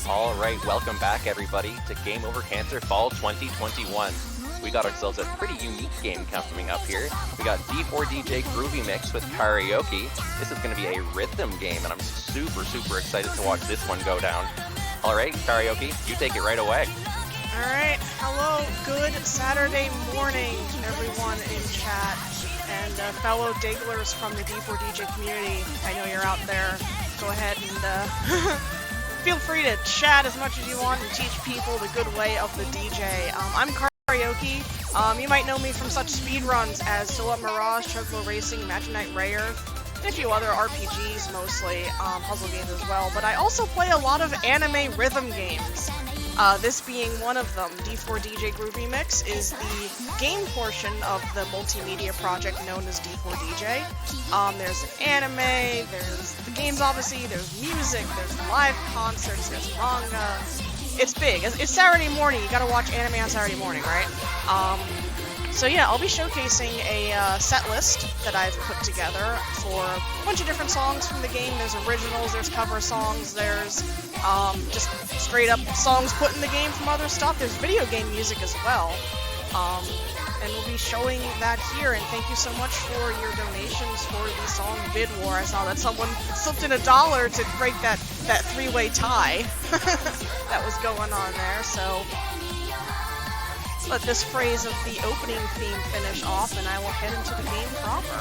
Alright, welcome back everybody to Game Over Cancer Fall 2021. We got ourselves a pretty unique game coming up here. We got D4DJ Groovy Mix with Karaoke. This is going to be a rhythm game, and I'm super excited to watch this one go down. Alright, Karaoke, you take it right away. Alright, hello, good Saturday morning, everyone in chat, and fellow Digglers from the D4DJ community. I know you're out there. Go ahead and feel free to chat as much as you want and teach people the good way of the DJ. I'm Kariohki. You might know me from such speedruns as Silhouette Mirage, Chocobo Racing, Magic Knight Rayer, and a few other RPGs mostly, puzzle games as well. But I also play a lot of anime rhythm games. This being one of them. D4DJ Groovy Mix is the game portion of the multimedia project known as D4DJ. There's anime, there's the games obviously, there's music, there's live concerts, there's manga. It's big. It's Saturday morning, you gotta watch anime on Saturday morning, right? So yeah, I'll be showcasing a set list that I've put together for a bunch of different songs from the game. There's originals, there's cover songs, there's just straight up songs put in the game from other stuff. There's video game music as well. And we'll be showing that here, and thank you so much for your donations for the song Bid War. I saw that someone slipped in $1 to break that three-way tie that was going on there, so let this phrase of the opening theme finish off, and I will head into the game proper.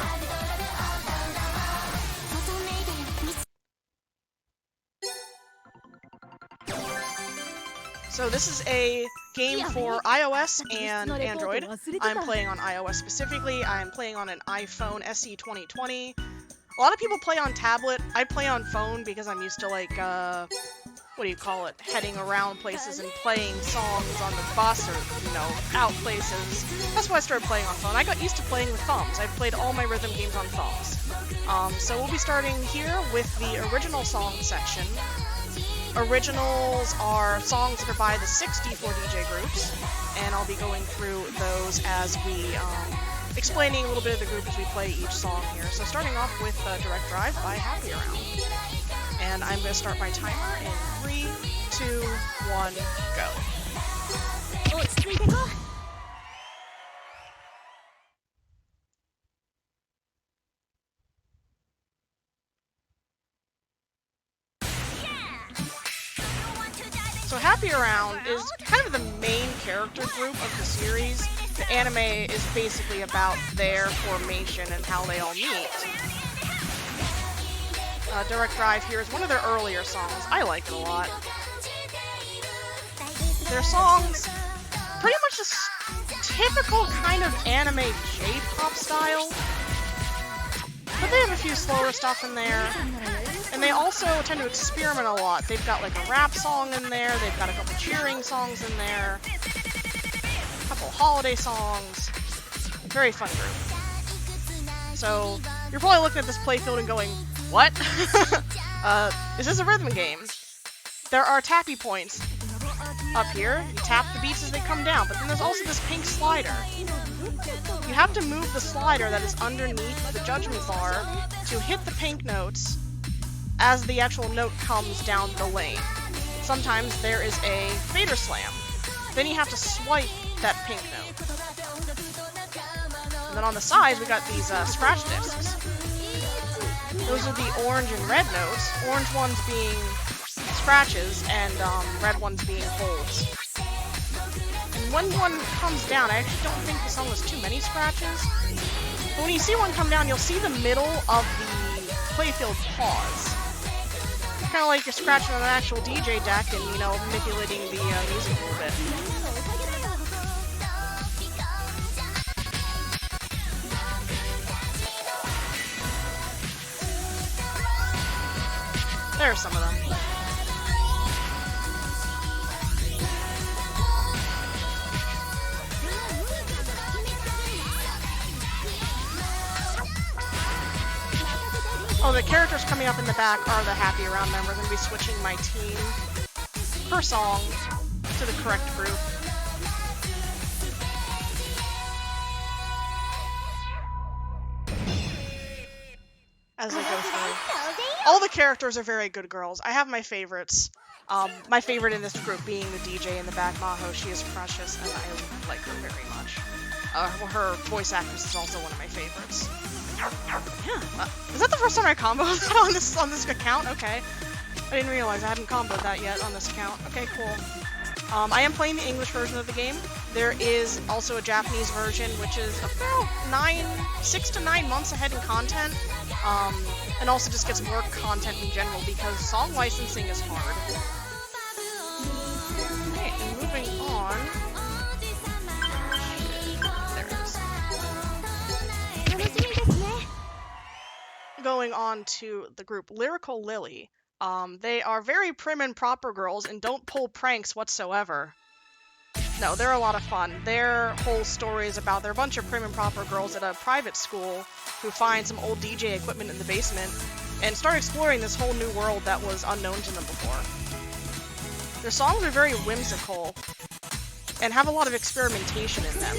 So this is a game for iOS and Android. I'm playing on iOS specifically. I'm playing on an iPhone SE 2020. A lot of people play on tablet. I play on phone because I'm used to, like, what do you call it, heading around places and playing songs on the bus or, you know, out places. That's why I started playing on phone. I got used to playing with thumbs. I've played all my rhythm games on thumbs. So we'll be starting here with the original song section. Originals are songs that are by the 6 D4DJ groups, and I'll be going through those as we, explaining a little bit of the group as we play each song here. So starting off with Direct Drive by Happy Around. And I'm going to start my timer in 3, 2, 1, go. So Happy Around is kind of the main character group of the series. The anime is basically about their formation and how they all meet. Direct Drive here is one of their earlier songs. I like it a lot. Their songs, pretty much this typical kind of anime J-pop style, but they have a few slower stuff in there, and they also tend to experiment a lot. They've got like a rap song in there, they've got a couple cheering songs in there, a couple holiday songs. Very fun group. So, you're probably looking at this playfield and going, what? This is a rhythm game. There are tappy points up here. You tap the beats as they come down, but then there's also this pink slider. You have to move the slider that is underneath the judgment bar to hit the pink notes as the actual note comes down the lane. Sometimes there is a fader slam. Then you have to swipe that pink note. And then on the sides, we got these scratch discs. Those are the orange and red notes, orange ones being scratches and red ones being holds. And when one comes down, I actually don't think the song was too many scratches, but when you see one come down, you'll see the middle of the playfield pause. Kind of like you're scratching on an actual DJ deck and, you know, manipulating the music a little bit. There are some of them. Oh, the characters coming up in the back are the Happy Around members. I'm going to be switching my team per song to the correct group. as they go through. All the characters are very good girls. I have my favorites. My favorite in this group being the DJ in the back, Maho. She is precious, and I like her very much. Her voice actress is also one of my favorites. Yeah. Is that the first time I comboed on this account? Okay. I didn't realize I hadn't comboed that yet on this account. Okay, cool. I am playing the English version of the game. There is also a Japanese version, which is about 6 to 9 months ahead in content, and also just gets more content in general because song licensing is hard. Okay, and moving on. There it is. Going on to the group Lyrical Lily. They are very prim and proper girls and don't pull pranks whatsoever. No, they're a lot of fun. Their whole story is about they're a bunch of prim and proper girls at a private school who find some old DJ equipment in the basement and start exploring this whole new world that was unknown to them before. Their songs are very whimsical and have a lot of experimentation in them.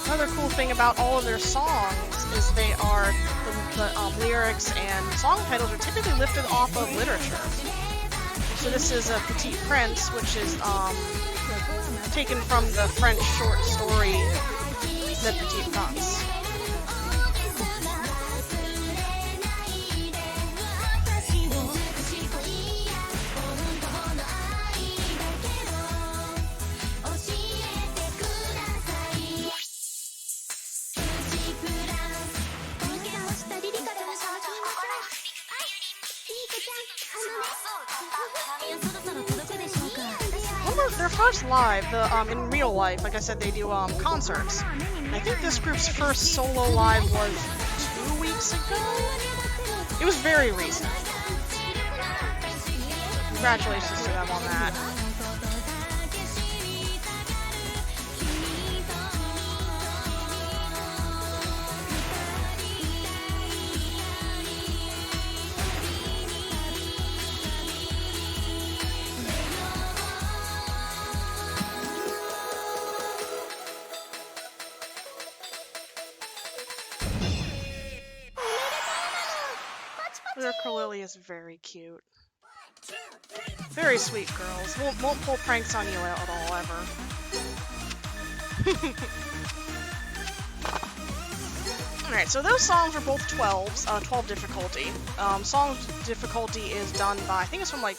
Another cool thing about all of their songs is they are the lyrics and song titles are typically lifted off of literature. So this is a Petit Prince, which is taken from the French short story Le Petit Prince. Their first live, in real life, like I said, they do concerts. I think this group's first solo live was 2 weeks ago? It was very recent. Congratulations to them on that. Lyrical Lily is very cute. Very sweet girls. Won't pull pranks on you at all, ever. Alright, so those songs are both 12s, 12 difficulty. Song difficulty is done by, I think it's from like,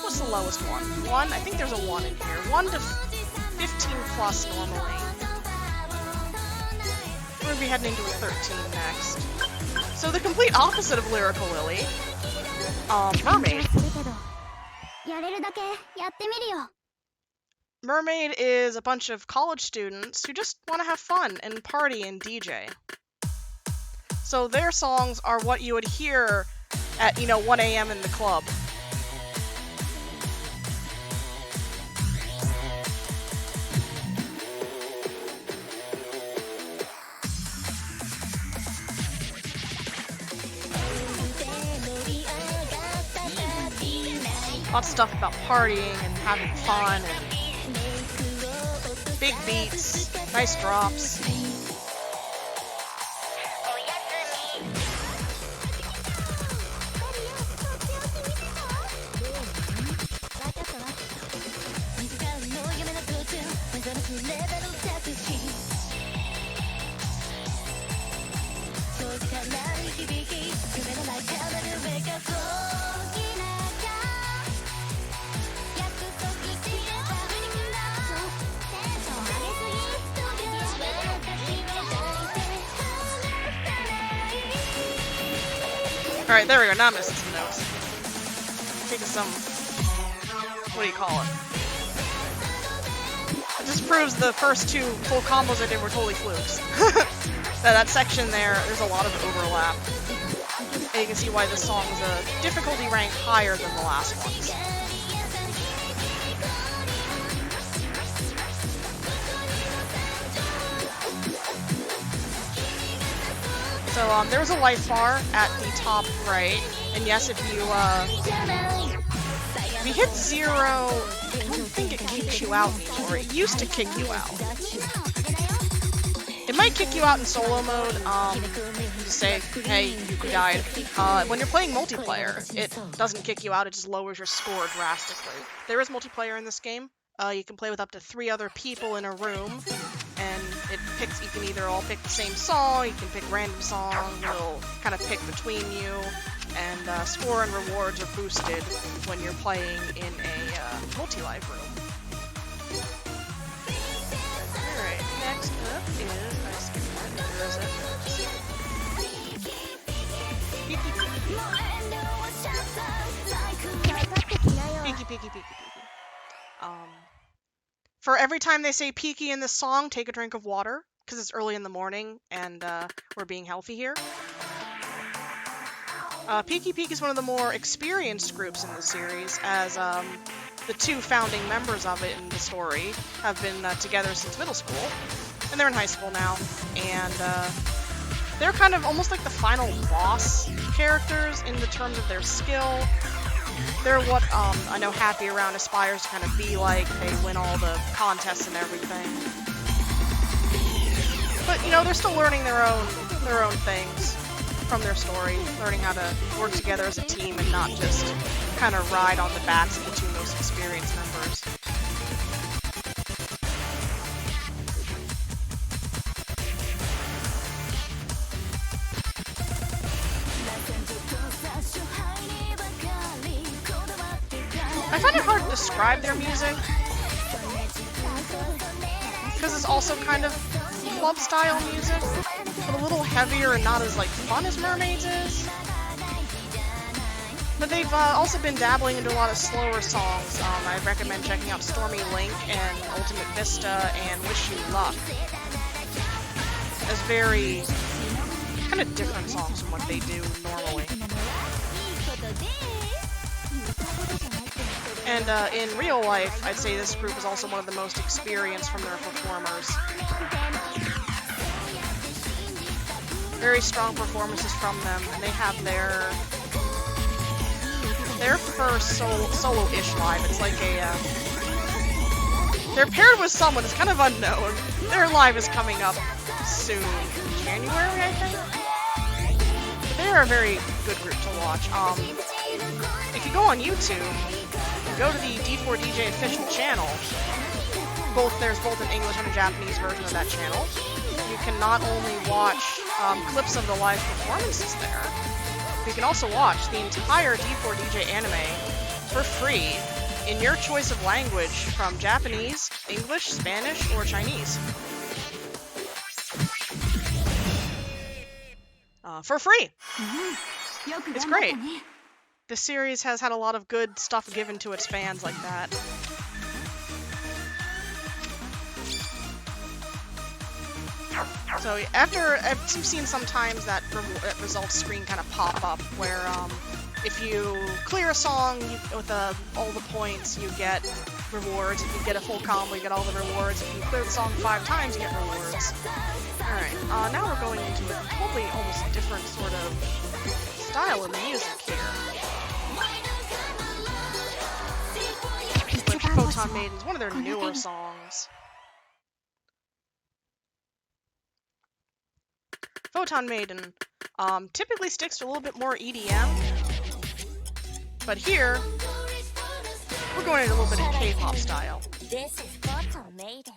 what's the lowest one? 1? I think there's a 1 in here. 1 to 15 plus normally. We're going to be heading into a 13 next. So the complete opposite of Lyrical Lily, Mermaid. Mermaid is a bunch of college students who just want to have fun and party and DJ. So their songs are what you would hear at, 1 a.m. in the club. Lots of stuff about partying and having fun and big beats, nice drops. Alright, there we go, now I'm missing some notes. Taking some, what do you call it? It just proves the first 2 full combos I did were totally flukes. That section there's a lot of overlap. And you can see why this song is a difficulty rank higher than the last ones. So there's a life bar at the top right, and yes, if you hit 0, I don't think it kicks you out anymore. It used to kick you out. It might kick you out in solo mode, to say, hey, you died. When you're playing multiplayer, it doesn't kick you out, it just lowers your score drastically. There is multiplayer in this game. You can play with up to 3 other people in a room, and you can either all pick the same song, you can pick random songs, it'll kind of pick between you, and score and rewards are boosted when you're playing in a multi-live room. Alright, next up is, I skipped one, where is it? Peeky. For every time they say peeky in this song, take a drink of water, because it's early in the morning, and we're being healthy here. Peeky is one of the more experienced groups in the series, as the 2 founding members of it in the story have been together since middle school, and they're in high school now, and they're kind of almost like the final boss characters in the terms of their skill. They're what I know Happy Around aspires to kind of be like. They win all the contests and everything. But, you know, they're still learning their own things from their story, learning how to work together as a team and not just kind of ride on the backs of the 2 most experienced members. I find it hard to describe their music, because it's also kind of club-style music, but a little heavier and not as fun as Mermaids is. But they've also been dabbling into a lot of slower songs. I recommend checking out Stormy Link and Ultimate Vista and Wish You Luck, as very kind of different songs from what they do normally. And in real life, I'd say this group is also one of the most experienced from their performers. Very strong performances from them, and they have their first solo-ish live. It's like they're paired with someone, it's kind of unknown. Their live is coming up soon, January, I think? But they are a very good group to watch. If you go on YouTube, go to the D4DJ official channel. There's both an English and a Japanese version of that channel. You can not only watch clips of the live performances there, but you can also watch the entire D4DJ anime for free in your choice of language from Japanese, English, Spanish, or Chinese. For free! It's great. The series has had a lot of good stuff given to its fans like that. So I've seen sometimes that results screen kind of pop up where if you clear a song with all the points, you get rewards. If you get a full combo, you get all the rewards. If you clear the song 5 times, you get rewards. Alright, now we're going into a totally almost different sort of style in the music here. Like Photon Maiden's one of their newer songs. Photon Maiden typically sticks to a little bit more EDM, but here we're going into a little bit of K-pop style. This is Photon Maiden.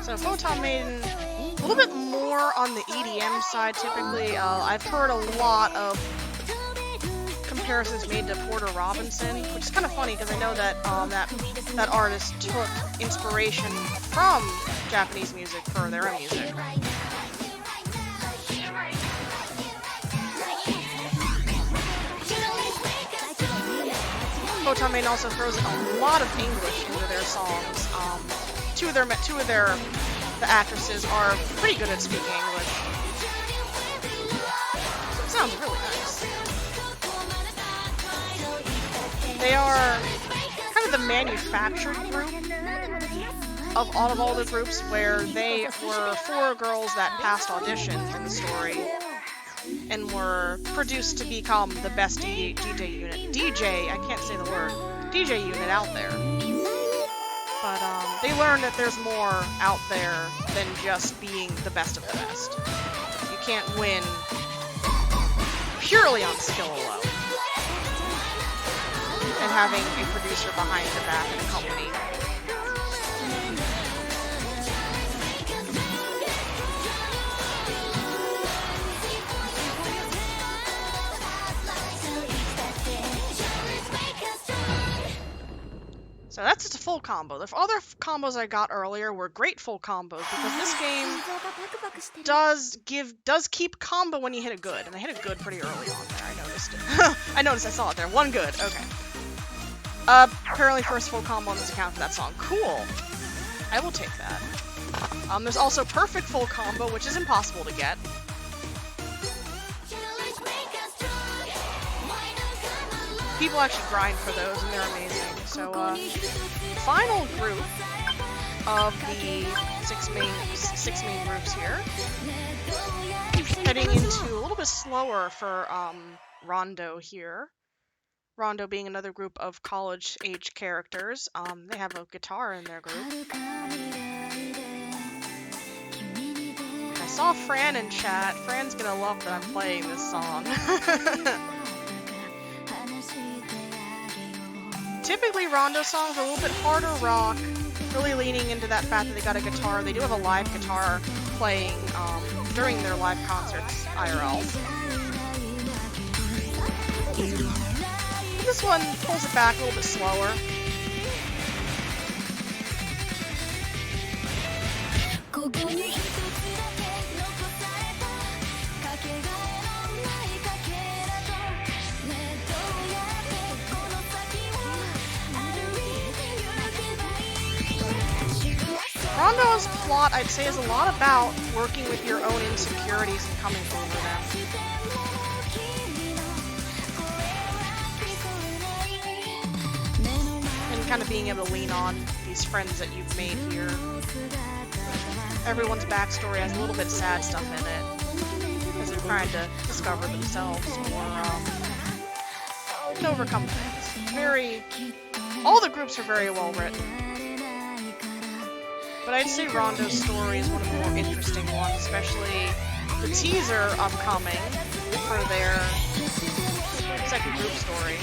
So Photon Maiden, a little bit more on the EDM side typically. I've heard a lot of comparisons made to Porter Robinson, which is kind of funny because I know that that artist took inspiration from Japanese music for their own music. Photon Maiden also throws a lot of English into their songs. Two of the actresses are pretty good at speaking English. So it sounds really nice. They are kind of the manufactured group of all the groups, where they were 4 girls that passed auditions in the story and were produced to become the best DJ unit. I can't say the word. DJ unit out there. But they learned that there's more out there than just being the best of the best. You can't win purely on skill alone. And having a producer behind your back and a company. So that's just a full combo. The other combos I got earlier were great full combos because this game does keep combo when you hit a good, and I hit a good pretty early on there. I noticed it. I saw it there. 1 good. Okay. Apparently first full combo on this account for that song. Cool. I will take that. There's also perfect full combo, which is impossible to get. People actually grind for those, and they're amazing. So, final group of the six main groups here. Heading into a little bit slower for Rondo here. Rondo being another group of college-age characters. They have a guitar in their group. I saw Fran in chat. Fran's gonna love that I'm playing this song. Typically, Rondo songs are a little bit harder rock, really leaning into that fact that they got a guitar. They do have a live guitar playing during their live concerts, IRL. This one pulls it back a little bit slower. Rondo's plot, I'd say, is a lot about working with your own insecurities and coming over them. And kind of being able to lean on these friends that you've made here. Everyone's backstory has a little bit of sad stuff in it, as they're trying to discover themselves or to overcome things. All the groups are very well written. But I'd say Rondo's story is one of the more interesting ones, especially the teaser upcoming for their second group story.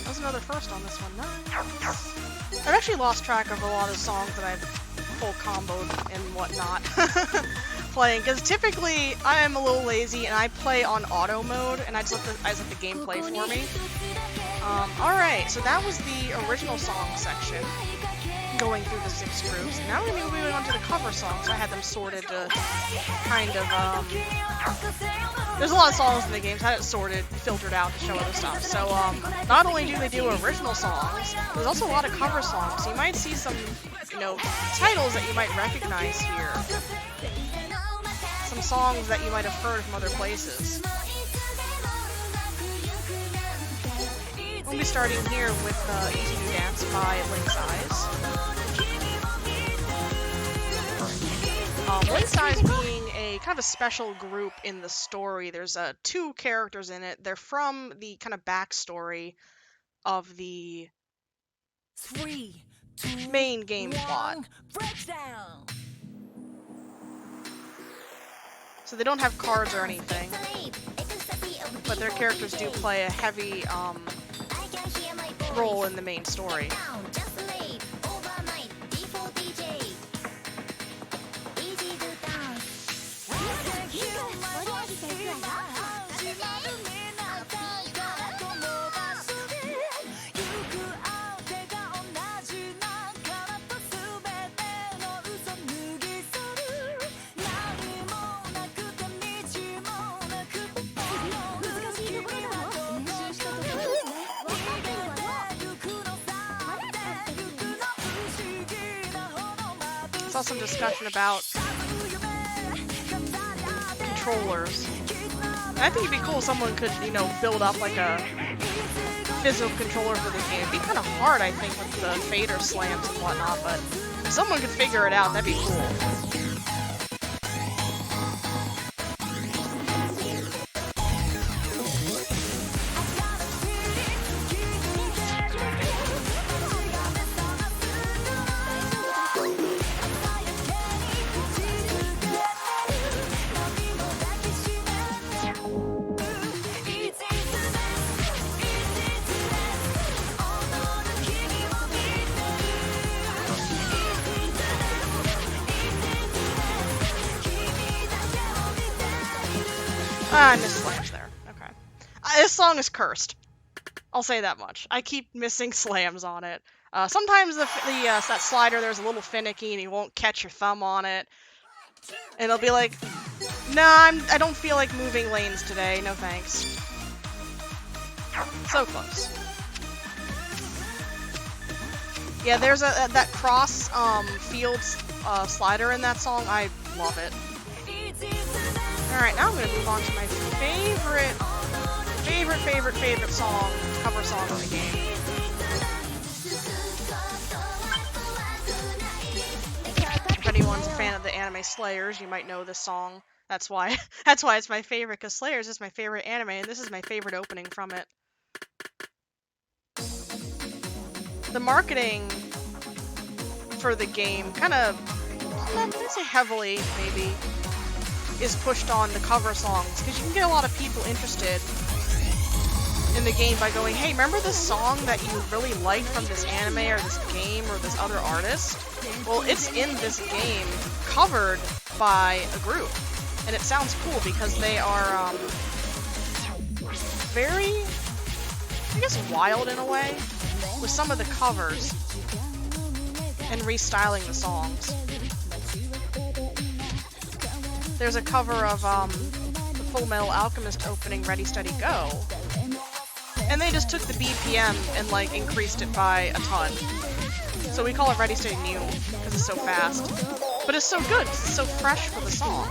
That was another first on this one. Nice. I've actually lost track of a lot of songs that I've full comboed and whatnot playing, because typically I am a little lazy and I play on auto mode and I just let the game play for me. Alright, so that was the original song section, going through the 6 groups. Now we're moving on to the cover songs. I had them sorted to kind of, there's a lot of songs in the game, so I had it sorted, filtered out to show other stuff. So, not only do they do original songs, there's also a lot of cover songs. So you might see some, titles that you might recognize here. Some songs that you might have heard from other places. We'll be starting here with Easy to Dance by Link's Eyes. Link's Eyes being a a kind of a special group in the story. There's 2 characters in it. They're from the kind of backstory of the 3, 2, main game plot. 1, breakdown. So they don't have cards or anything, but their characters do play a heavy role in the main story. Saw some discussion about controllers. And I think it'd be cool if someone could, you know, build up like a physical controller for this game. It'd be kind of hard, I think, with the fader slams and whatnot, but if someone could figure it out, that'd be cool. I missed slams there. Okay. This song is cursed. I'll say that much. I keep missing slams on it. Sometimes that slider there's a little finicky and you won't catch your thumb on it. And it'll be like, nah, I don't feel like moving lanes today. No thanks. So close. Yeah, there's that cross field slider in that song. I love it. Alright, now I'm going to move on to my favorite song, cover song of the game. If anyone's a fan of the anime Slayers, you might know this song. That's why it's my favorite, because Slayers is my favorite anime, and this is my favorite opening from it. The marketing for the game kind of, let's say heavily, maybe, is pushed on the cover songs, because you can get a lot of people interested in the game by going, hey, remember this song that you really liked from this anime or this game or this other artist? Well, it's in this game, covered by a group, and it sounds cool because they are very, I guess, wild in a way with some of the covers and restyling the songs. There's a cover of the Full Metal Alchemist opening Ready Steady Go, and they just took the BPM and like increased it by a ton. So we call it Ready Steady New because it's so fast, but it's so good. It's so fresh for the song.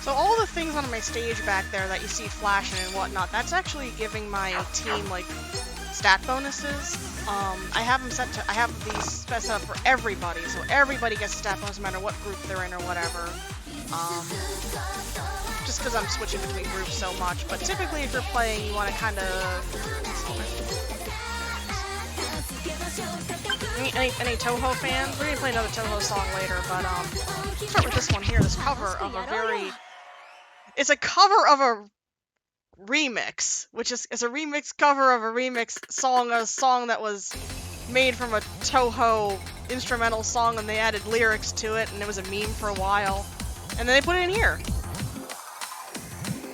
So all the things on my stage back there that you see flashing and whatnot, that's actually giving my team like stat bonuses. I have them set to, I have these set up for everybody, so everybody gets a stat bonus no matter what group they're in or whatever. Just because I'm switching between groups so much, but typically if you're playing, you want to kind of... Any Toho fans? We're going to play another Toho song later, but let's start with this one here, this cover of a very... It's a cover of a remix, which is a remix cover of a remix song, a song that was made from a Toho instrumental song, and they added lyrics to it, and it was a meme for a while. And then they put it in here.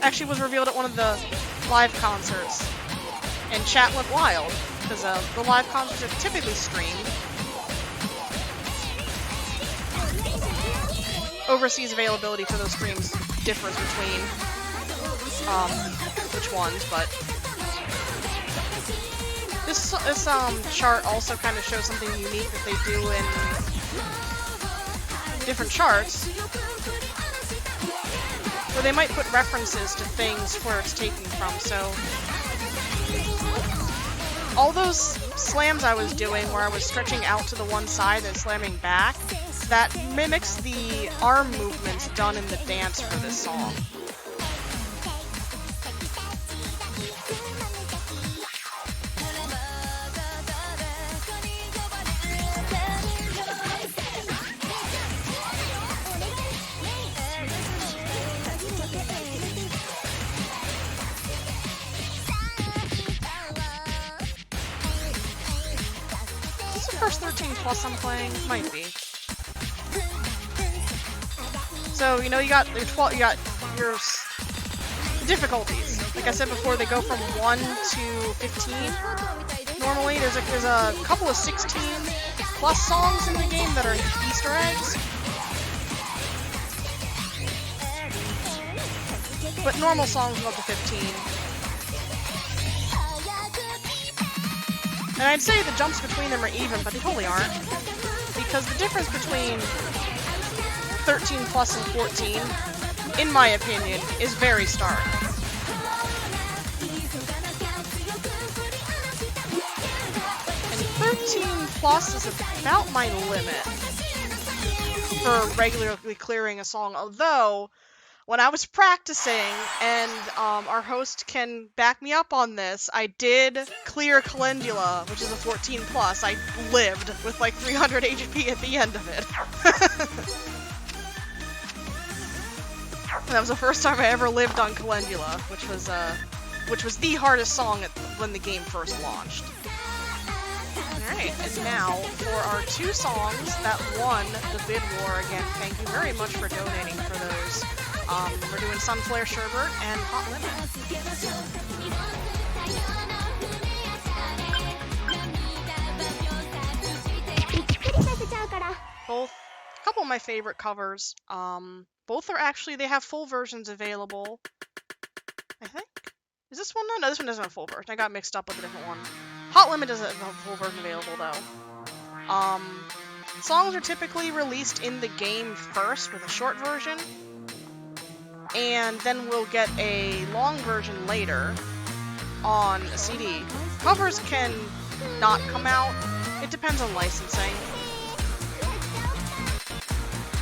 Actually was revealed at one of the live concerts. And chat went wild, because the live concerts are typically streamed. Overseas availability for those streams differs between which ones, but this chart also kind of shows something unique that they do in different charts, where they might put references to things where it's taken from. So all those slams I was doing where I was stretching out to the one side and slamming back, that mimics the arm movements done in the dance for this song. First 13 plus I'm playing? Might be. So, you know, you got your difficulties. Like I said before, they go from 1 to 15. Normally, there's a couple of 16 plus songs in the game that are Easter eggs. But normal songs go up to 15. And I'd say the jumps between them are even, but they totally aren't. Because the difference between 13 plus and 14, in my opinion, is very stark. And 13 plus is about my limit for regularly clearing a song, although when I was practicing, and our host can back me up on this, I did clear Calendula, which is a 14 plus. I lived with like 300 HP at the end of it. That was the first time I ever lived on Calendula, which was the hardest song when the game first launched. Alright, and now for our two songs that won the bid war, again, thank you very much for donating for those. We're doing Sunflare Sherbert and Hot Limit. Both, a couple of my favorite covers. Both are actually, they have full versions available. I think. Is this one? No, this one doesn't have a full version. I got mixed up with a different one. Hot Limit doesn't have a full version available though. Songs are typically released in the game first with a short version, and then we'll get a long version later on a CD. Covers can not come out. It depends on licensing.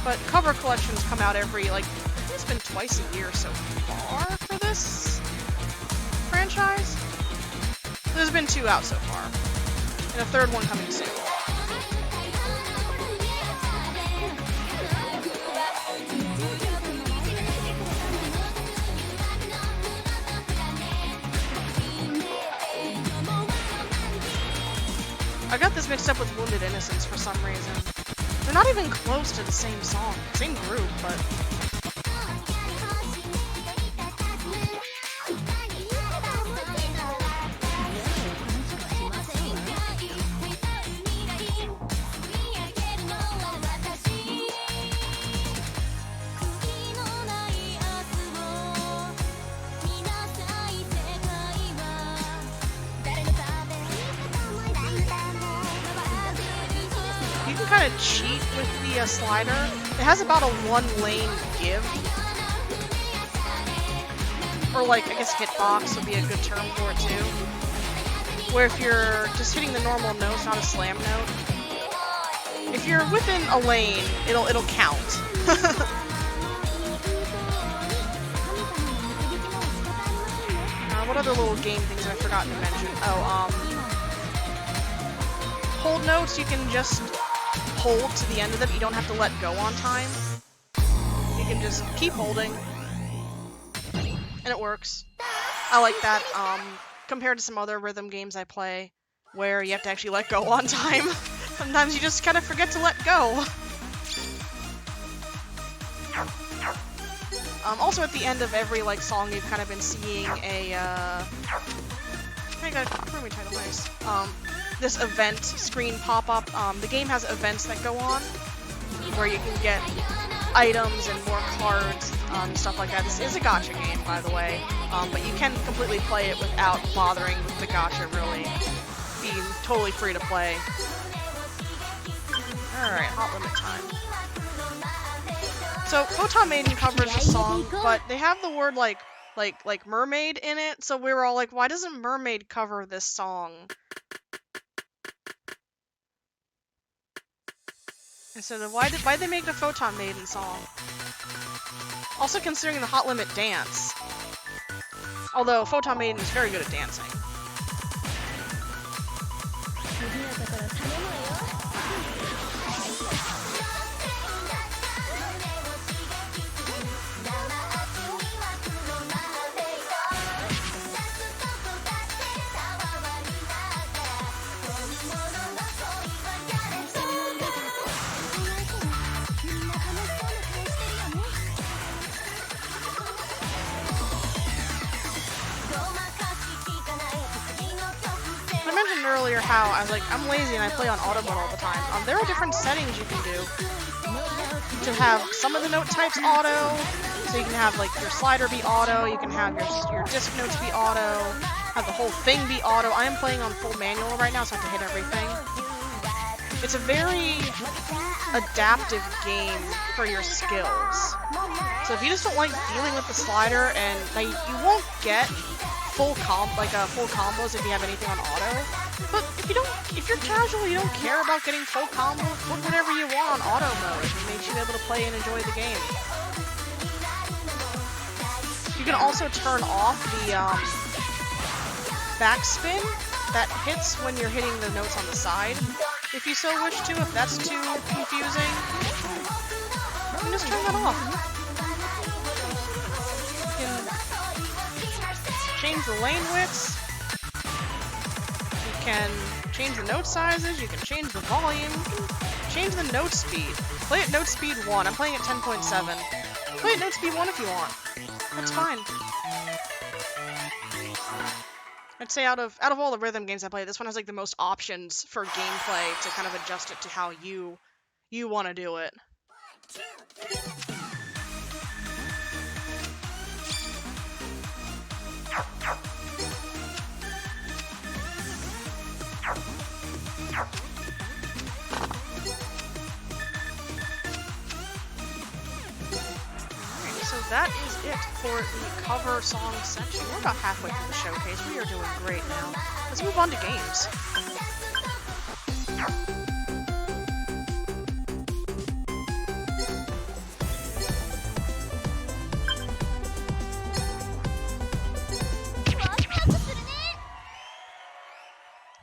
But cover collections come out every, like, it's been twice a year so far for this franchise. There's been 2 out so far, and a 3rd one coming soon. I got this mixed up with Wounded Innocence for some reason. They're not even close to the same song, same group, but... kind of cheat with the slider. It has about a 1-lane give. Or like, I guess hitbox would be a good term for it too. where if you're just hitting the normal notes, not a slam note, if you're within a lane, it'll count. What other little game things have I forgotten to mention? Oh, hold notes, you can just hold to the end of them. You don't have to let go on time. You can just keep holding, and it works. I like that, compared to some other rhythm games I play, where you have to actually let go on time. Sometimes you just kind of forget to let go. Also at the end of every, like, song, you've kind of been seeing a, this event screen pop up. The game has events that go on, where you can get items and more cards, stuff like that. This is a gacha game, by the way, but you can completely play it without bothering with the gacha, really. Being totally free to play. Alright, hot limit time. So, Photon Maiden covers the song, but they have the word like mermaid in it, so we were all like, why doesn't Mermaid cover this song? And so why'd they make the Photon Maiden song? Also considering the hot limit dance. Although Photon Maiden is very good at dancing. Earlier how I was like, I'm lazy and I play on auto mode all the time. There are different settings you can do to have some of the note types auto, so you can have like your slider be auto, you can have your disc notes be auto, have the whole thing be auto. I am playing on full manual right now, so I have to hit everything. It's a very adaptive game for your skills. So if you just don't like dealing with the slider, and like, you won't get full combos if you have anything on auto. But if you're casual, you don't care about getting full combos, put whatever you want on auto mode. It makes you able to play and enjoy the game. You can also turn off the backspin that hits when you're hitting the notes on the side, if you so wish to. If that's too confusing, you can just turn that off. You can change the lane widths. You can change the note sizes, you can change the volume, you can change the note speed. Play at note speed 1. I'm playing at 10.7. Play at note speed 1 if you want. That's fine. I'd say out of all the rhythm games I play, this one has like the most options for gameplay to kind of adjust it to how you want to do it. So that is it for the cover song section. We're about halfway through the showcase. We are doing great now. Let's move on to games.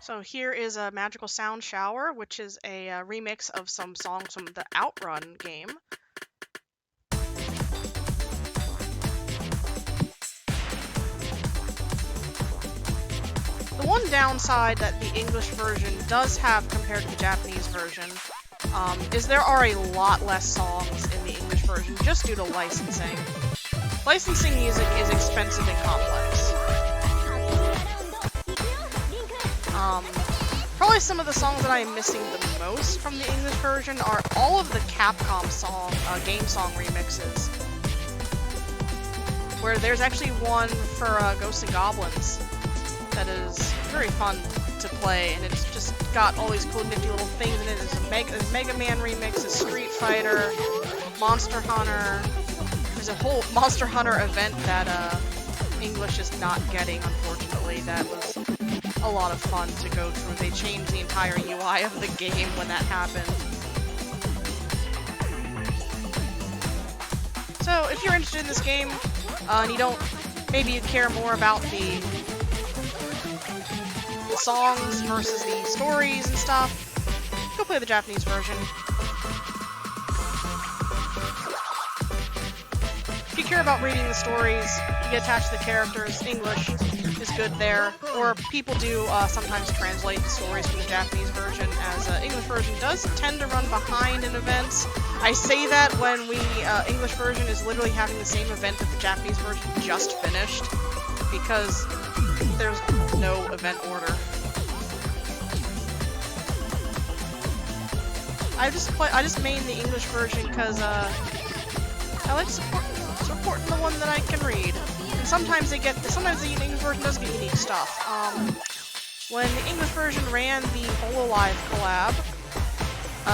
So here is a Magical Sound Shower, which is a remix of some songs from the Outrun game. The one downside that the English version does have compared to the Japanese version is there are a lot less songs in the English version just due to licensing. Licensing music is expensive and complex. Probably some of the songs that I am missing the most from the English version are all of the Capcom game song remixes. Where there's actually one for Ghosts and Goblins that is very fun to play, and it's just got all these cool nifty little things in it. There's a Mega Man remix, a Street Fighter, Monster Hunter. There's a whole Monster Hunter event that English is not getting, unfortunately. That was a lot of fun to go through. They changed the entire UI of the game when that happened. So if you're interested in this game, and you don't, maybe you care more about the songs versus the stories and stuff, go play the Japanese version. If you care about reading the stories, you get attached to the characters, English is good there. Or people do sometimes translate the stories from the Japanese version, as the English version does tend to run behind in events. I say that when English version is literally having the same event that the Japanese version just finished, because there's no event order. I just main the English version because I like supporting the one that I can read. And sometimes the English version does get unique stuff. When the English version ran the Hololive collab,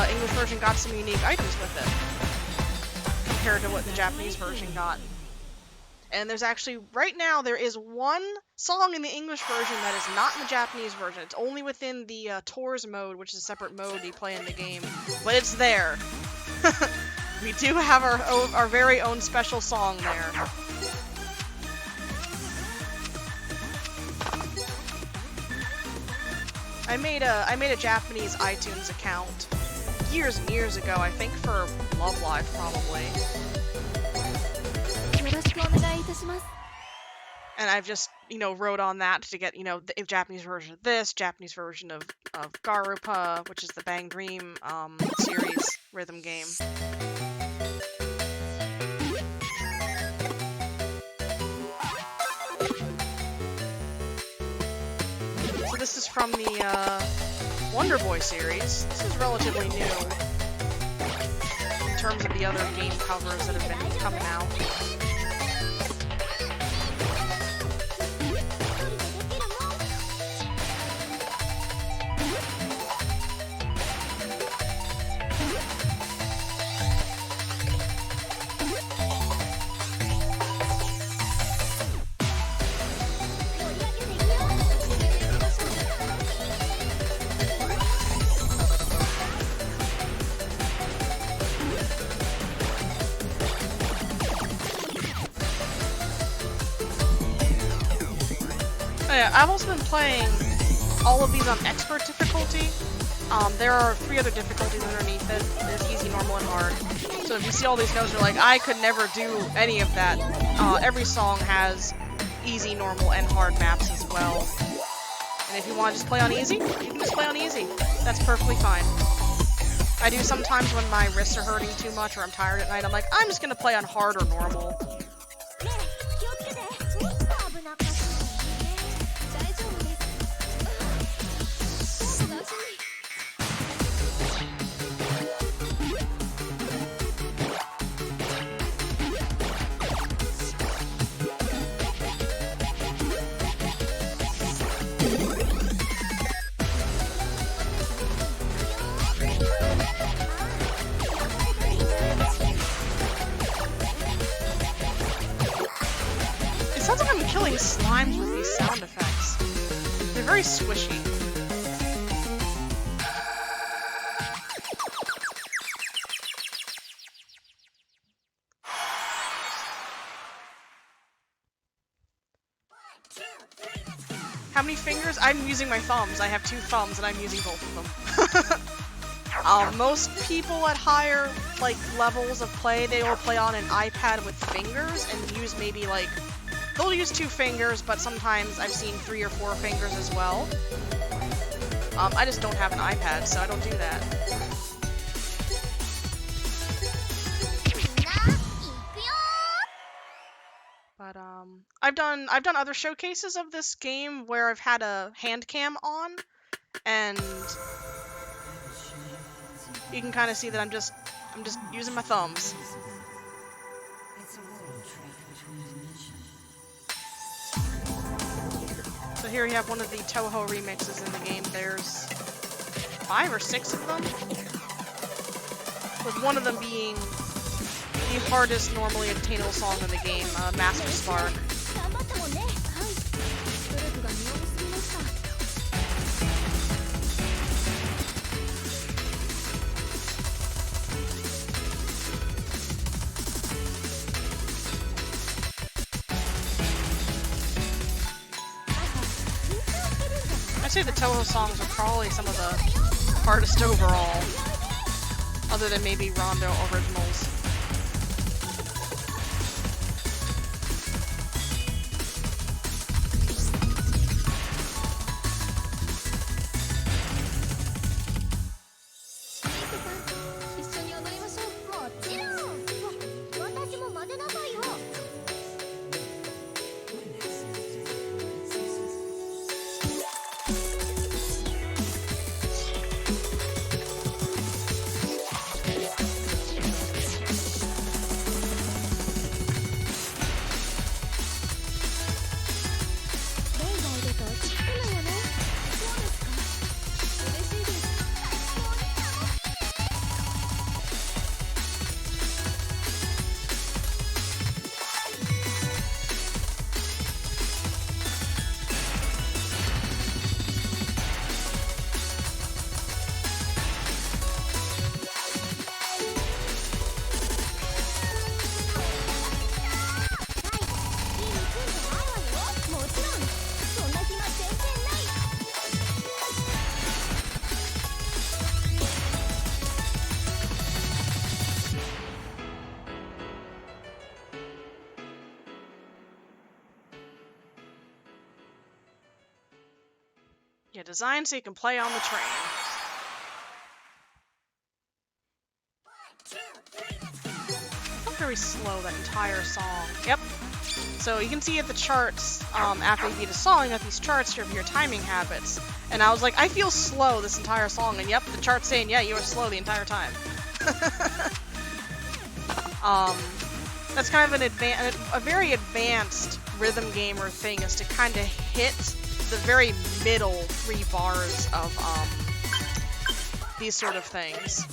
English version got some unique items with it compared to what the Japanese version got. And there's actually, right now, there is one song in the English version that is not in the Japanese version. It's only within the Tours mode, which is a separate mode you play in the game. But it's there. We do have our very own special song there. I made a Japanese iTunes account years and years ago, I think for Love Live probably. And I've just, wrote on that to get, the Japanese version of this, Japanese version of Garupa, which is the Bang Dream series rhythm game. So this is from the Wonder Boy series. This is relatively new in terms of the other game covers that have been coming out. I've also been playing all of these on expert difficulty. There are 3 other difficulties underneath it. There's easy, normal, and hard. So if you see all these notes, you're like, I could never do any of that. Every song has easy, normal, and hard maps as well. And if you want to just play on easy, you can just play on easy. That's perfectly fine. I do sometimes when my wrists are hurting too much or I'm tired at night, I'm like, I'm just going to play on hard or normal. It sounds like I'm killing slimes with these sound effects. They're very squishy. How many fingers? I'm using my thumbs. I have 2 thumbs and I'm using both of them. Most people at higher levels of play, they will play on an iPad with fingers and use maybe they'll use 2 fingers, but sometimes I've seen 3 or 4 fingers as well. I just don't have an iPad, so I don't do that. But I've done other showcases of this game where I've had a hand cam on, and you can kind of see that I'm just using my thumbs. So here you have one of the Toho remixes in the game. There's 5 or 6 of them, with one of them being the hardest normally attainable song in the game, Master Spark. say the Toho songs are probably some of the hardest overall, other than maybe Rondo originals. Yeah, designed so you can play on the train. Not very slow, that entire song. Yep. So you can see at the charts, after you beat a song, at these charts of your timing habits. And I was like, I feel slow this entire song, and yep, the chart's saying, yeah, you were slow the entire time. That's kind of a very advanced rhythm gamer thing, is to kind of hit the very middle 3 bars of these sort of things.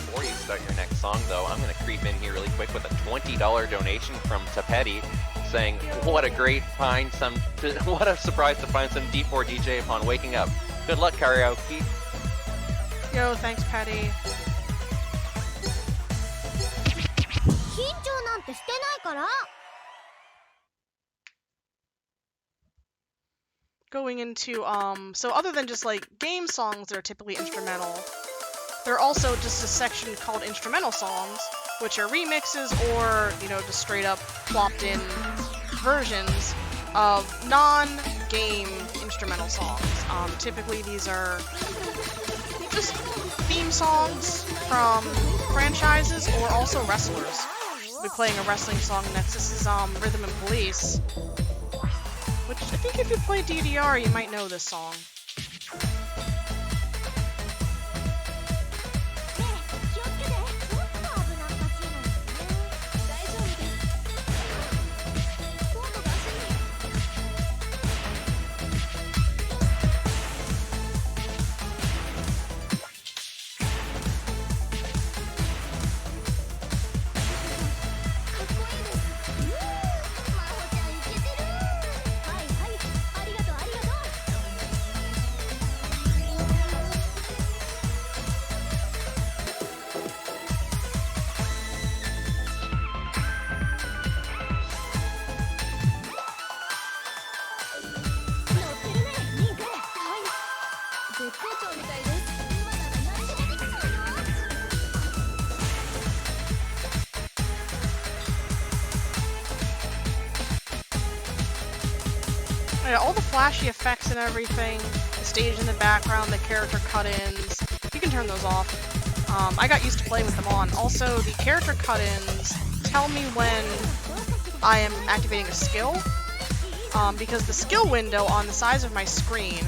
Before you start your next song, though, I'm going to creep in here really quick with a $20 donation from Tapeti, saying, "What a what a surprise to find some D4DJ upon waking up. Good luck, karaoke." Yo, thanks, Patty. Going into, so other than just like game songs that are typically instrumental, there are also just a section called instrumental songs, which are remixes or, you know, just straight up plopped in versions of non-game instrumental songs. Typically these are just theme songs from franchises or also wrestlers. We'll be playing a wrestling song next. This is Rhythm and Police, which I think if you play DDR, you might know this song. Yeah, all the flashy effects and everything, the stage in the background, the character cut-ins, you can turn those off. I got used to playing with them on. Also, the character cut-ins tell me when I am activating a skill, because the skill window on the size of my screen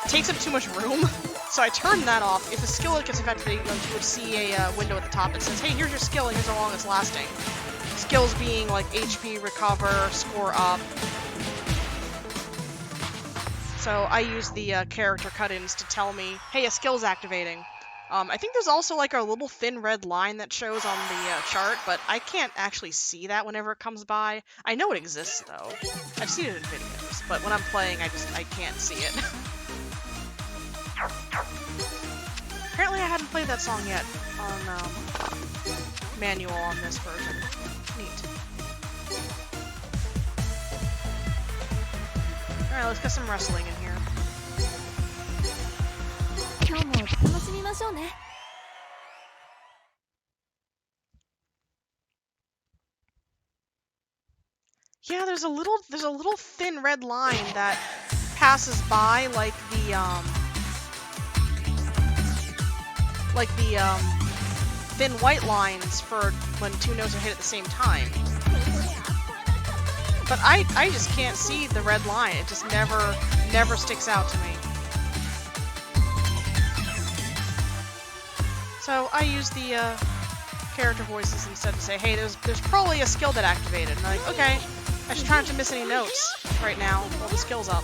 takes up too much room, so I turn that off. If a skill gets activated, you would see a window at the top that says, hey, here's your skill and here's how long it's lasting. Skills being like HP, recover, score up. So I use the character cut-ins to tell me, hey, a skill's activating. I think there's also like a little thin red line that shows on the chart, but I can't actually see that whenever it comes by. I know it exists though. I've seen it in videos, but when I'm playing, I can't see it. Apparently I hadn't played that song yet on manual on this version. Neat. Alright, let's get some wrestling in here. 今日も楽しみましょうね Yeah, there's a little thin red line that passes by like the thin white lines for when two notes are hit at the same time. But I just can't see the red line. It just never sticks out to me. So I use the character voices instead to say, hey, there's probably a skill that activated. And I'm like, okay, I should try not to miss any notes right now while the skill's up.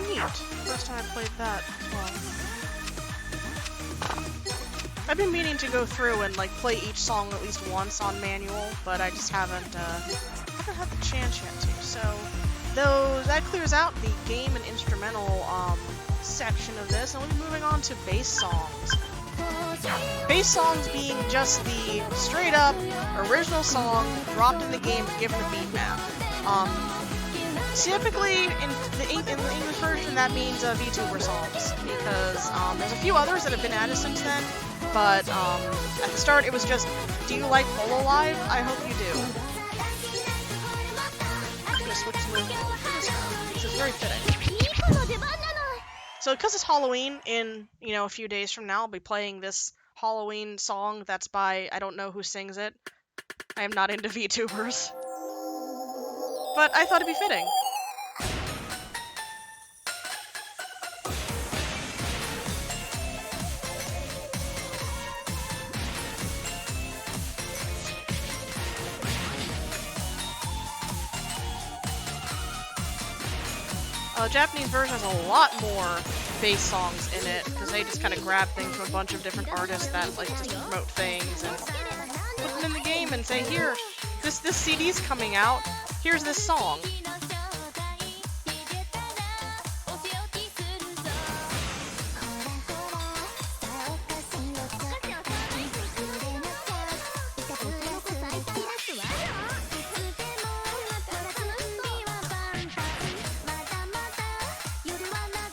Neat. First time I played that as well. I've been meaning to go through and like play each song at least once on manual, but I just haven't had the chance yet to. So that clears out the game and instrumental section of this, and we'll be moving on to bass songs. Bass songs being just the straight up original song dropped in the game given a beat map. Typically, in the English version, that means VTuber songs, because there's a few others that have been added since then, but at the start it was just, do you like Polo Live? I hope you do. I'm gonna switch to this is very fitting. So because it's Halloween, in, a few days from now, I'll be playing this Halloween song that's by, I don't know who sings it. I am not into VTubers. But I thought it'd be fitting. Japanese version has a lot more bass songs in it, because they just kind of grab things from a bunch of different artists that like just promote things and put them in the game and say, here, this CD's coming out, here's this song.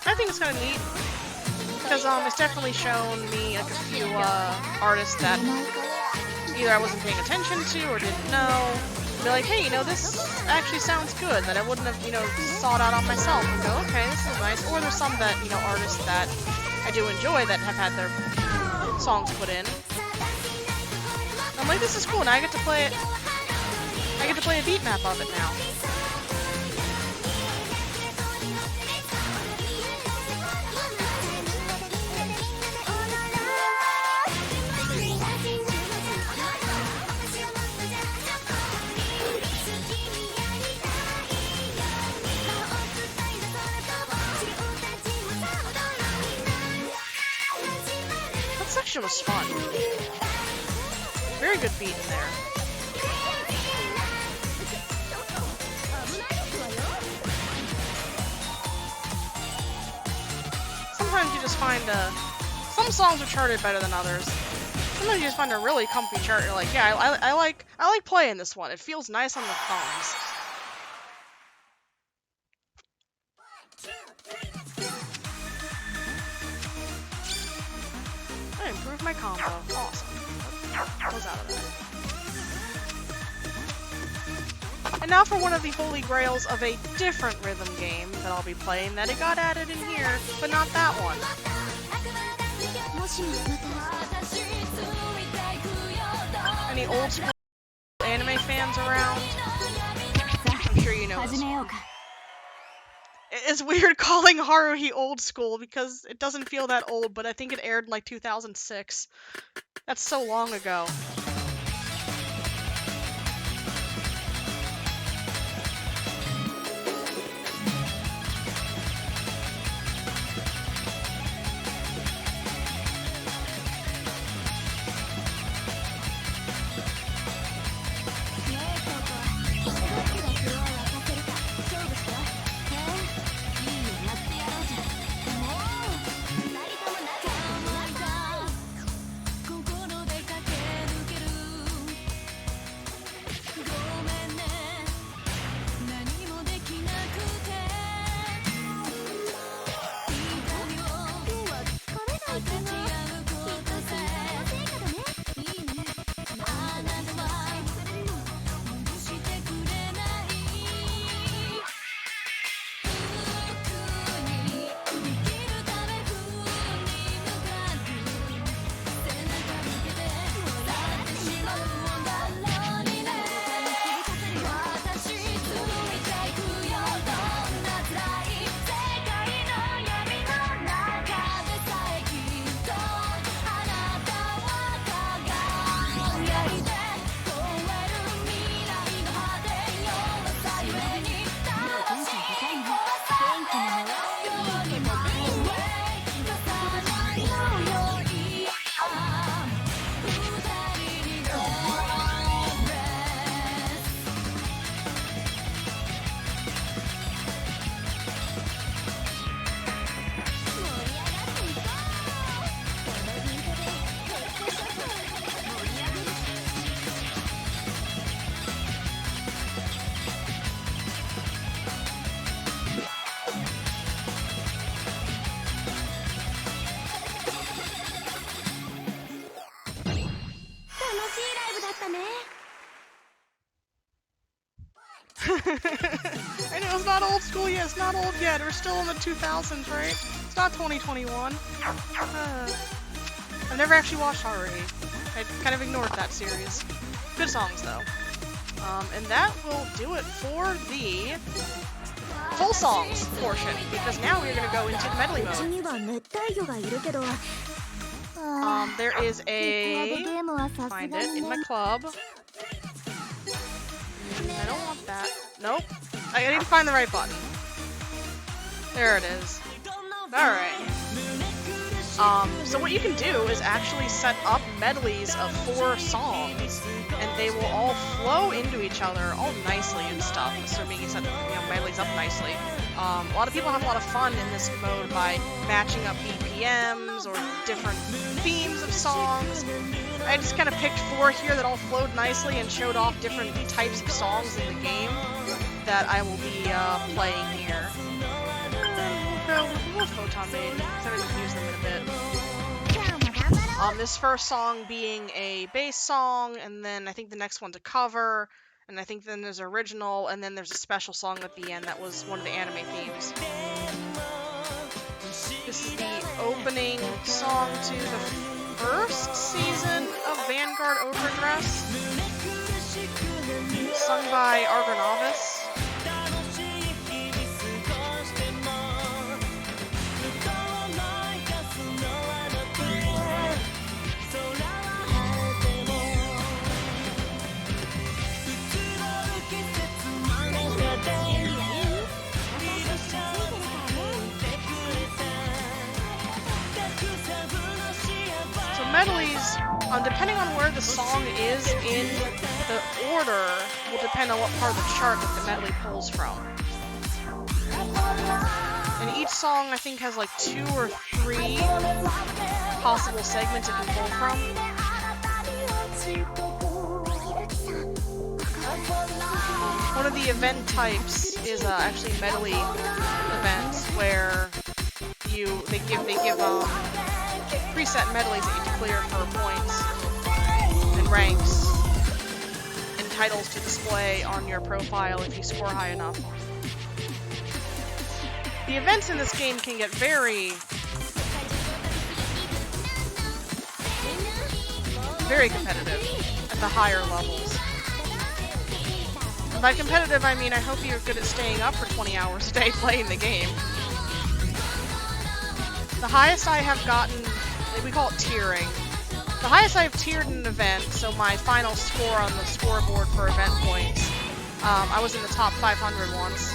I think it's kind of neat, because it's definitely shown me like a few artists that either I wasn't paying attention to or didn't know. Be like, hey, this actually sounds good, that I wouldn't have, sought out on myself, and go, okay, this is nice. Or there's some that, artists that I do enjoy that have had their songs put in. I'm like, this is cool, and I get to play it. I get to play a beat map of it now. section was fun. Very good beat in there. Sometimes you just find some songs are charted better than others. Sometimes you just find a really comfy chart. You're like, yeah, I like playing this one. It feels nice on the thumbs. I improved my combo. Awesome. Close out of that. And now for one of the holy grails of a different rhythm game that I'll be playing that it got added in here, but not that one. Any old school anime fans around? I'm sure you know this one. It's weird calling Haruhi old school because it doesn't feel that old, but I think it aired in like 2006. That's so long ago. I know it's not old school yet, it's not old yet, we're still in the 2000s, right? It's not 2021. I've never actually watched Haruhi. I kind of ignored that series. Good songs, though. And that will do it for the full songs portion, because now we're going to go into the medley mode. There is a... find it in my club. I don't want that. Nope. I need to find the right button. There it is. Alright. So what you can do is actually set up medleys of 4 songs, and they will all flow into each other all nicely and stuff, assuming you set medleys up nicely. A lot of people have a lot of fun in this mode by matching up BPMs or different themes of songs. I just kind of picked 4 here that all flowed nicely and showed off different types of songs in the game that I will be playing here. We'll Photon Maid, because I haven't used them in a bit. This first song being a bass song, and then I think the next one's a cover, and I think then there's original, and then there's a special song at the end that was one of the anime themes. This is the opening song to the first season of Vanguard Overdress, sung by Argonavis. medleys, depending on where the song is in the order, will depend on what part of the chart that the medley pulls from. And each song, I think, has like 2 or 3 possible segments it can pull from. One of the event types is actually medley events where they give preset medleys that you declare for points and ranks and titles to display on your profile if you score high enough. The events in this game can get very competitive at the higher levels. And by competitive, I mean I hope you're good at staying up for 20 hours a day playing the game. The highest I have gotten, we call it tiering. The highest I have tiered in an event, so my final score on the scoreboard for event points, I was in the top 500 once.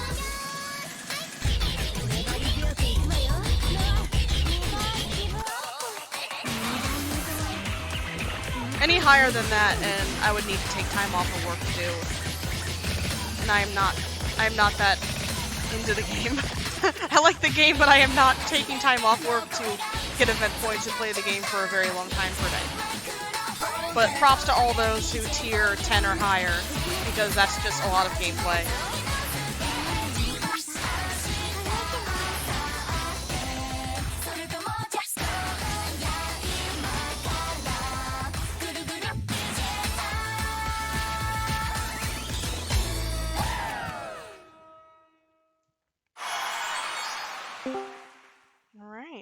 Any higher than that, and I would need to take time off of work to do. And I am not that into the game. I like the game, but I am not taking time off work to get event points and play the game for a very long time per day. But props to all those who tier 10 or higher, because that's just a lot of gameplay.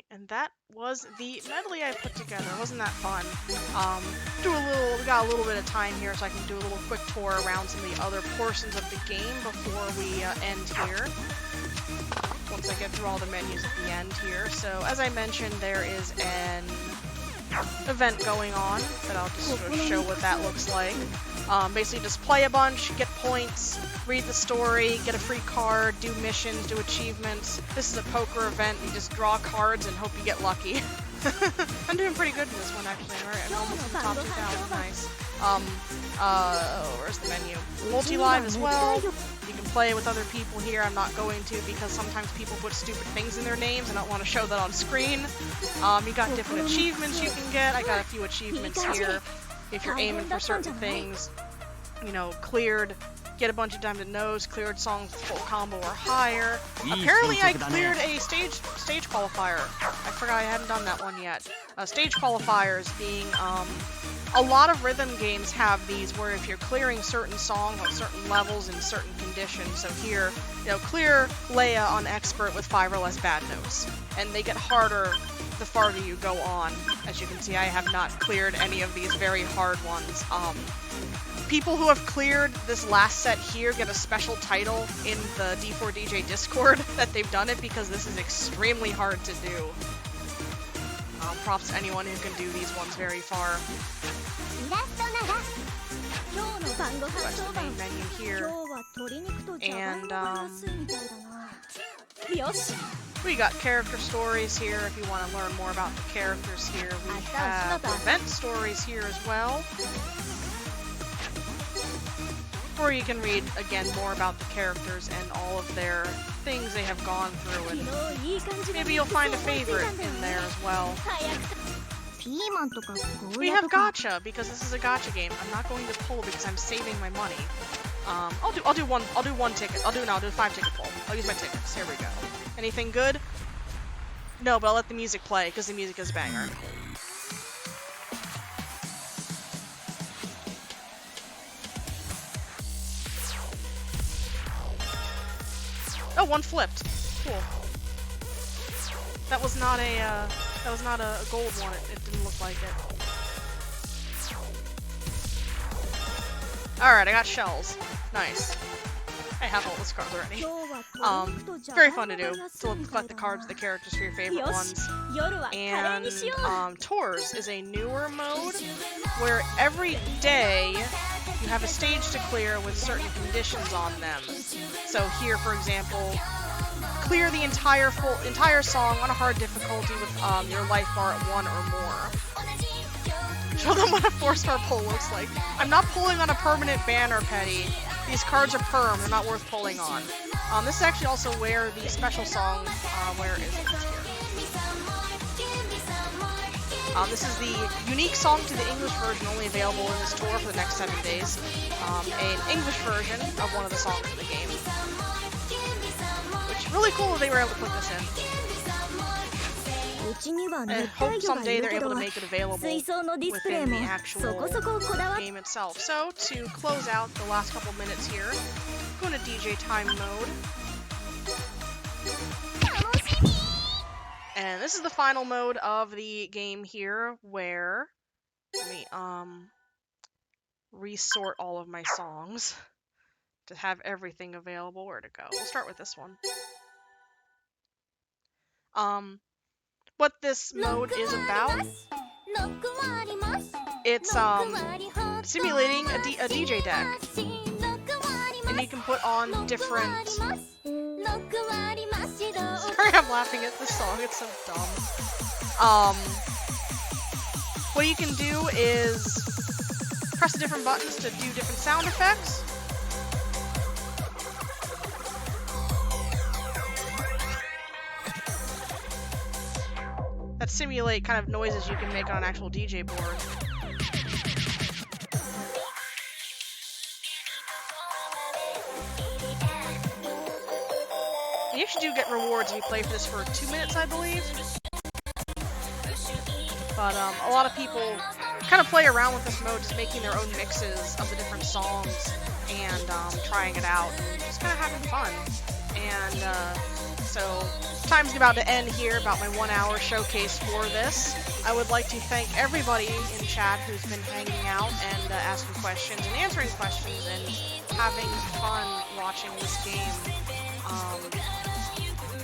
And that was the medley I put together. Wasn't that fun? We got a little bit of time here, so I can do a little quick tour around some of the other portions of the game before we end here. Once I get through all the menus at the end here. So, as I mentioned, there is an event going on that I'll just sort of show what that looks like. Basically just play a bunch, get points, read the story, get a free card, do missions, do achievements. This is a poker event. You just draw cards and hope you get lucky. I'm doing pretty good in this one, actually. Alright, I'm almost in the top 2,000. Nice. Where's the menu? Multi-live as well. You can play with other people here. I'm not going to because sometimes people put stupid things in their names and I don't want to show that on screen. You got different achievements you can get. I got a few achievements here. If you're aiming for certain things, you know, cleared, get a bunch of diamond nose, cleared songs full combo or higher. Apparently I cleared a stage qualifier. I forgot I hadn't done that one yet. Stage qualifiers being, a lot of rhythm games have these where if you're clearing certain songs on certain levels in certain conditions, so here, you know, clear Leia on expert with 5 or less bad notes. And they get harder the farther you go on. As you can see, I have not cleared any of these very hard ones. People who have cleared this last set here get a special title in the D4DJ Discord that they've done it because this is extremely hard to do. Props to anyone who can do these ones very far. Back to the main menu here. And, we got character stories here if you want to learn more about the characters here. We have event stories here as well. Or you can read, again, more about the characters and all of their things they have gone through, and maybe you'll find a favorite in there as well. We have gacha, because this is a gacha game. I'm not going to pull because I'm saving my money. I'll do one ticket. I'll do 5 ticket pull. I'll use my tickets. Here we go. Anything good? No, but I'll let the music play, because the music is a banger. Oh, one flipped. Cool. That was not a gold one. It didn't look like it. Alright, I got shells. Nice. I have all those cards already. It's very fun to do. To collect the cards of the characters for your favorite ones. And Tours is a newer mode where every day you have a stage to clear with certain conditions on them. So here, for example, clear the entire song on a hard difficulty with your life bar at 1 or more. Show them what a 4-star pull looks like. I'm not pulling on a permanent banner, Petty. These cards are perm, they're not worth pulling on. This is actually also where the special song, where is it? It's here. This is the unique song to the English version, only available in this tour for the next 7 days. An English version of one of the songs in the game. Which is really cool that they were able to put this in. I hope someday they're able to make it available within the actual game itself. So, to close out the last couple minutes here, go into DJ time mode. And this is the final mode of the game here, where, let me, resort all of my songs to have everything available. Where to go? We'll start with this one. What this mode is about, it's simulating a DJ deck, and you can put on different. Sorry, I'm laughing at this song. It's so dumb. What you can do is press the different buttons to do different sound effects. That simulate kind of noises you can make on an actual DJ board. You actually do get rewards if you play for this for 2 minutes, I believe. But a lot of people kind of play around with this mode, just making their own mixes of the different songs and trying it out, and just kind of having fun. And so, time's about to end here, about my 1-hour showcase for this. I would like to thank everybody in chat who's been hanging out and asking questions and answering questions and having fun watching this game.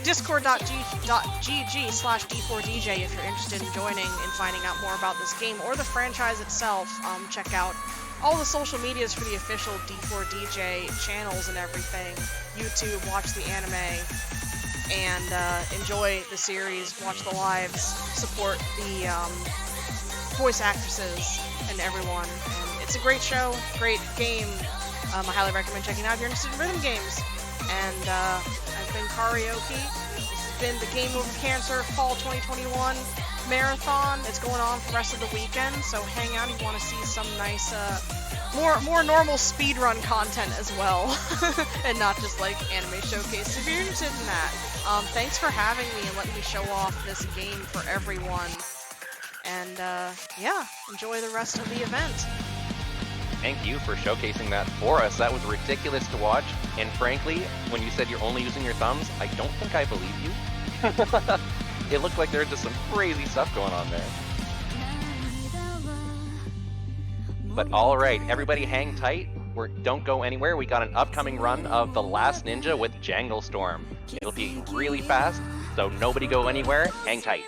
Discord.gg/D4DJ if you're interested in joining and finding out more about this game or the franchise itself. Check out all the social medias for the official D4DJ channels and everything. YouTube, watch the anime, and enjoy the series, watch the lives, support the voice actresses and everyone. And it's a great show, great game. I highly recommend checking it out if you're interested in rhythm games. And I've been Kariohki. This has been the Game Over Cancer Fall 2021 Marathon. It's going on for the rest of the weekend, so hang out if you want to see some nice, more normal speedrun content as well, and not just like anime showcase. If you're interested in that, thanks for having me and letting me show off this game for everyone. And yeah, enjoy the rest of the event. Thank you for showcasing that for us. That was ridiculous to watch, and frankly, when you said you're only using your thumbs, I don't think I believe you. It looked like there's just some crazy stuff going on there. But alright, everybody hang tight. Don't go anywhere. We got an upcoming run of The Last Ninja with Jangle Storm. It'll be really fast, so nobody go anywhere. Hang tight.